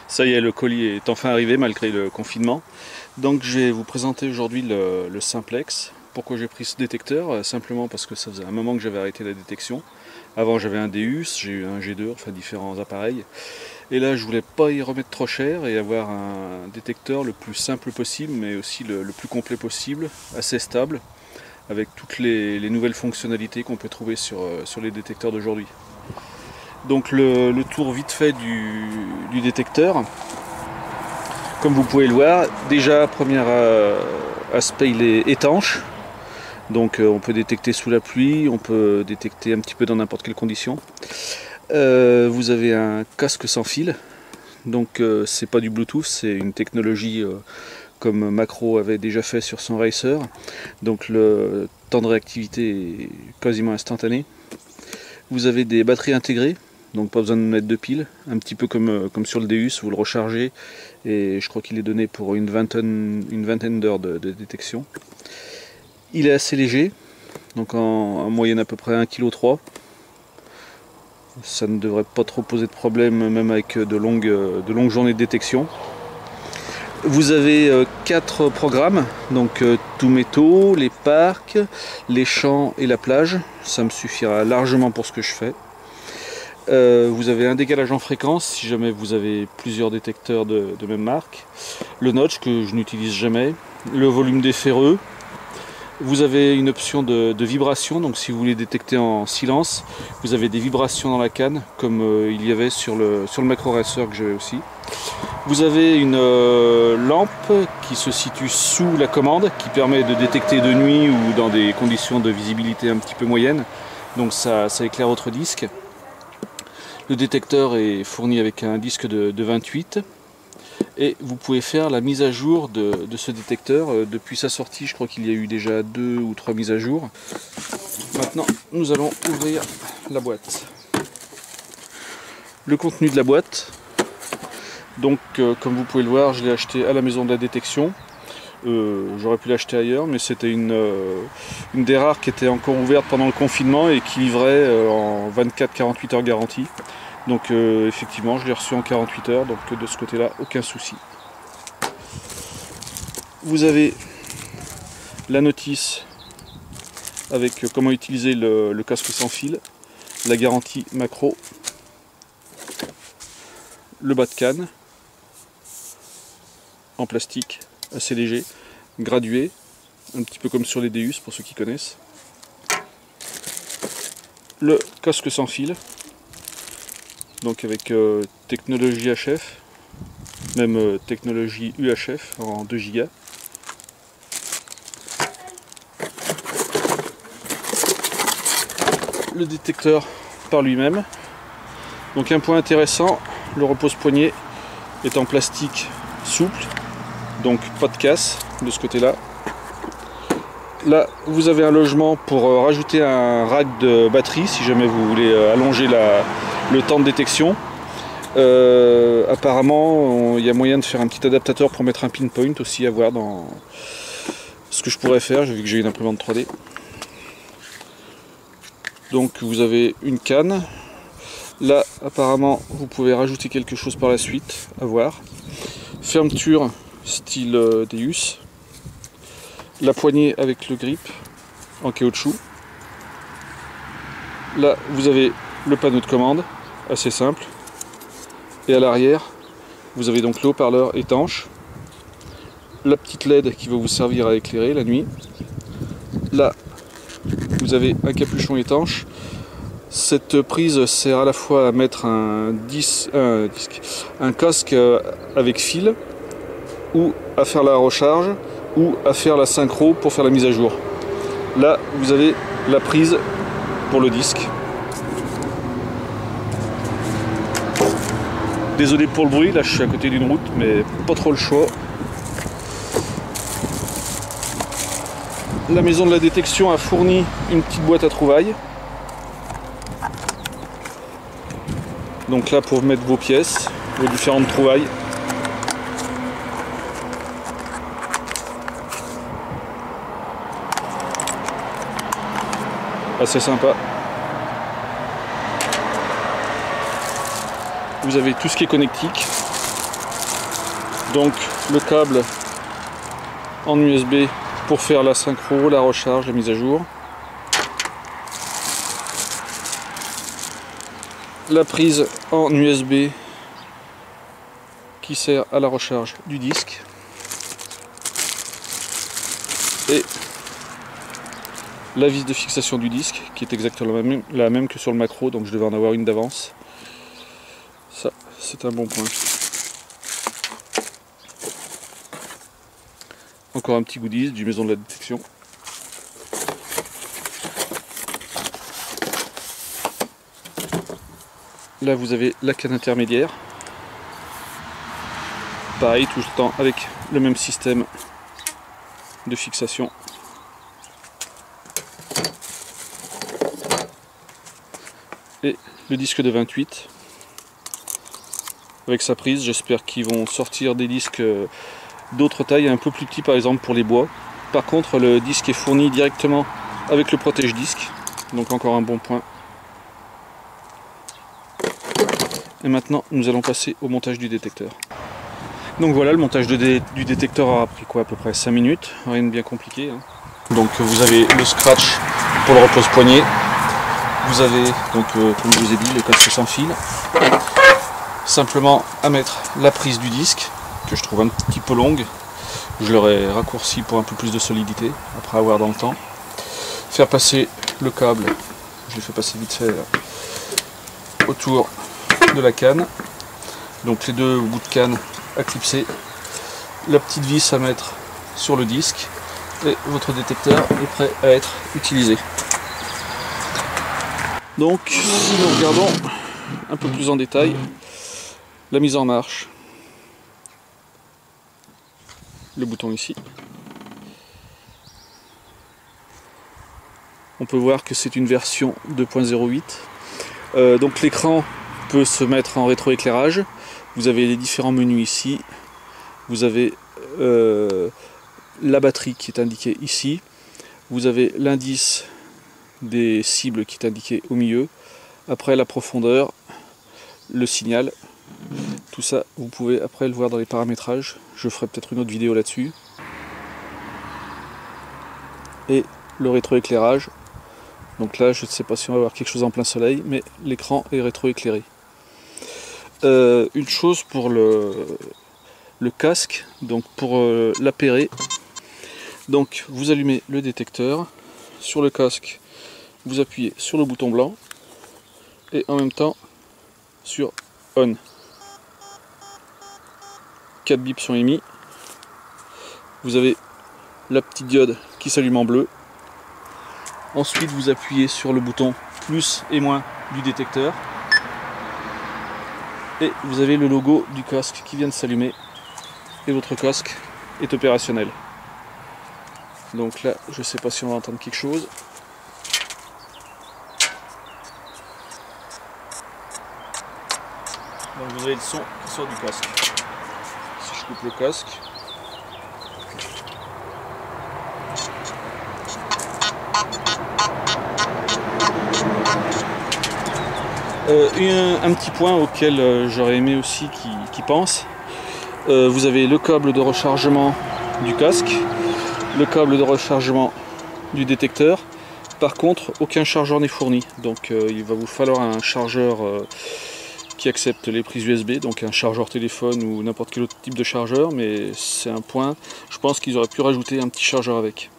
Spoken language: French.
Ça y est, le colis est enfin arrivé malgré le confinement. Donc je vais vous présenter aujourd'hui le simplex. Pourquoi j'ai pris ce détecteur? Simplement parce que ça faisait un moment que j'avais arrêté la détection. Avant j'avais un Deus, j'ai eu un G2, enfin différents appareils. Et là je voulais pas y remettre trop cher et avoir un détecteur le plus simple possible, mais aussi le plus complet possible, assez stable, avec toutes les nouvelles fonctionnalités qu'on peut trouver sur les détecteurs d'aujourd'hui. Donc le tour vite fait du détecteur. Comme vous pouvez le voir, déjà premier aspect, il est étanche. Donc on peut détecter sous la pluie, on peut détecter un petit peu dans n'importe quelle condition. Vous avez un casque sans fil. Donc c'est pas du Bluetooth, c'est une technologie comme Macro avait déjà fait sur son Racer. Donc le temps de réactivité est quasiment instantané. Vous avez des batteries intégrées. Donc pas besoin de mettre de piles, un petit peu comme sur le Deus, vous le rechargez et je crois qu'il est donné pour une vingtaine d'heures de détection. Il est assez léger, donc en moyenne à peu près 1,3 kg. Ça ne devrait pas trop poser de problème même avec de longues journées de détection. Vous avez 4 programmes, donc tout métaux, les parcs, les champs et la plage. Ça me suffira largement pour ce que je fais. Vous avez un décalage en fréquence si jamais vous avez plusieurs détecteurs de même marque. Le notch que je n'utilise jamais. Le volume des ferreux. Vous avez une option de vibration, donc si vous voulez détecter en silence, vous avez des vibrations dans la canne, comme il y avait sur le Macro Racer que j'avais aussi. Vous avez une lampe qui se situe sous la commande, qui permet de détecter de nuit ou dans des conditions de visibilité un petit peu moyennes. Donc ça éclaire votre disque. Le détecteur est fourni avec un disque de 28 et vous pouvez faire la mise à jour de ce détecteur. Depuis sa sortie, je crois qu'il y a eu déjà 2 ou 3 mises à jour. Maintenant, nous allons ouvrir la boîte. Le contenu de la boîte. Donc, comme vous pouvez le voir, je l'ai acheté à la maison de la détection. J'aurais pu l'acheter ailleurs, mais c'était une des rares qui était encore ouverte pendant le confinement et qui livrait en 24-48 heures garantie. Donc effectivement je l'ai reçu en 48 heures, donc de ce côté là aucun souci. Vous avez la notice avec comment utiliser le casque sans fil, la garantie Macro, le bas de canne en plastique assez léger, gradué, un petit peu comme sur les Deus pour ceux qui connaissent. Le casque sans fil, donc avec technologie HF, même technologie UHF en 2 Go. Le détecteur par lui-même. Donc un point intéressant, le repose-poignet est en plastique souple, donc pas de casse de ce côté-là. Là, vous avez un logement pour rajouter un rack de batterie si jamais vous voulez allonger le temps de détection. Apparemment, il y a moyen de faire un petit adaptateur pour mettre un pinpoint aussi à voir dans ce que je pourrais faire, vu que j'ai une imprimante 3D. Donc vous avez une canne. Là, apparemment, vous pouvez rajouter quelque chose par la suite, à voir. Fermeture style Deus. La poignée avec le grip en caoutchouc. Là, vous avez le panneau de commande, assez simple. Et à l'arrière, vous avez donc le haut-parleur étanche. La petite LED qui va vous servir à éclairer la nuit. Là, vous avez un capuchon étanche. Cette prise sert à la fois à mettre un casque avec fil, ou à faire la recharge, ou à faire la synchro pour faire la mise à jour. Là, vous avez la prise pour le disque. Désolé pour le bruit, là je suis à côté d'une route, mais pas trop le choix. La maison de la détection a fourni une petite boîte à trouvailles. Donc là pour mettre vos pièces, vos différentes trouvailles. Assez sympa. Vous avez tout ce qui est connectique. Donc le câble en USB pour faire la synchro, la recharge, la mise à jour. La prise en USB qui sert à la recharge du disque. Et la vis de fixation du disque qui est exactement la même que sur le macro, donc je devais en avoir une d'avance. Ça, c'est un bon point. Encore un petit goodies du Maison de la Détection. Là vous avez la canne intermédiaire. Pareil, tout le temps avec le même système de fixation. Et le disque de 28 avec sa prise. J'espère qu'ils vont sortir des disques d'autres tailles, un peu plus petits par exemple pour les bois. Par contre le disque est fourni directement avec le protège-disque, donc encore un bon point. Et maintenant nous allons passer au montage du détecteur. Donc voilà, le montage du détecteur aura pris quoi, à peu près 5 minutes, rien de bien compliqué. Hein. Donc vous avez le scratch pour le repose-poignet. Vous avez donc comme je vous ai dit le casque sans fil. Simplement à mettre la prise du disque, que je trouve un petit peu longue. Je l'aurais raccourci pour un peu plus de solidité, après avoir dans le temps. Faire passer le câble, je l'ai fait passer vite fait là, autour de la canne. Donc les deux bouts de canne à clipser. La petite vis à mettre sur le disque. Et votre détecteur est prêt à être utilisé. Donc si nous regardons un peu plus en détail, la mise en marche, le bouton ici, on peut voir que c'est une version 2.08. Donc l'écran peut se mettre en rétroéclairage. Vous avez les différents menus ici, vous avez la batterie qui est indiquée ici, vous avez l'indice des cibles qui est indiqué au milieu, après la profondeur, le signal. Tout ça, vous pouvez après le voir dans les paramétrages. Je ferai peut-être une autre vidéo là-dessus. Et le rétroéclairage. Donc là, je ne sais pas si on va avoir quelque chose en plein soleil, mais l'écran est rétroéclairé. Une chose pour le casque, donc pour l'appairer. Donc vous allumez le détecteur. Sur le casque, vous appuyez sur le bouton blanc. Et en même temps sur On. 4 bips sont émis. Vous avez la petite diode qui s'allume en bleu. Ensuite vous appuyez sur le bouton plus et moins du détecteur. Et vous avez le logo du casque qui vient de s'allumer. Et votre casque est opérationnel. Donc là, je ne sais pas si on va entendre quelque chose. Donc vous avez le son qui sort du casque. Si je coupe le casque. Un petit point auquel j'aurais aimé aussi qu'ils pensent. Vous avez le câble de rechargement du casque, le câble de rechargement du détecteur. Par contre, aucun chargeur n'est fourni. Donc il va vous falloir un chargeur qui accepte les prises USB, donc un chargeur téléphone ou n'importe quel autre type de chargeur, mais c'est un point, je pense qu'ils auraient pu rajouter un petit chargeur avec.